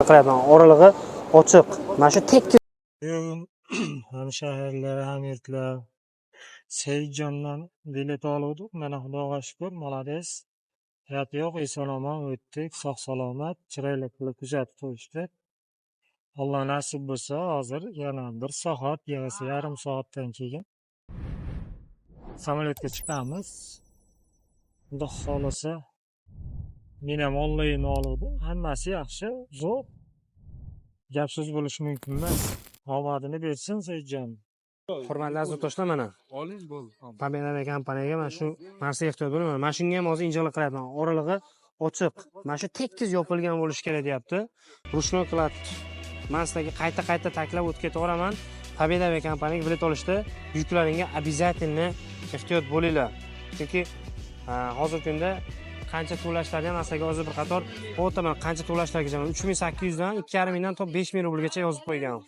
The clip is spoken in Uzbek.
qilyapman. Oralig'i ochiq. Mana shu tekis Hamshahirlar, hamyurtlar. Seyitjondan bilet oluvdik. Mana Xudoga shukr, молодец. Hayot yo'q, eson-omon o'tdik, sog'-salomat, chiroyli qilib kuzatib qo'yishdi. Alloh nasib bo'lsa, hozir yana 1 soat yoki yarim soatdan keyin samolyotga chiqamiz. Xudo xolasa, men ham onlayn oluvdim. Hammasi yaxshi, zo'r. Gap so'z bo'lishi mumkin emas. Omadini bersin Seyitjon. Hurmatli aziz do'stlar, mana Oling bo'ldi. Pobeda kompaniyaga mana shu narsa ehtiyoj bo'laman. Mana shunga ham hozir injiqlik qilyapman. Oralig'i ochiq. Mana shu tekis yopilgan bo'lishi kerak deyapti. Rushnoy qiladi. Men sizlarga qayta taklif o'tib ketaveraman. Pobeda kompaniyaga bilet olishda yuklaringga обязательно ehtiyot bo'linglar. Chunki hozirgi kunda qancha to'lashlarni ham aslida hozir bir qator o'taman qancha to'lashlargacha 3800 dan 2500 dan to 5000 rublgacha yozib qo'ygan.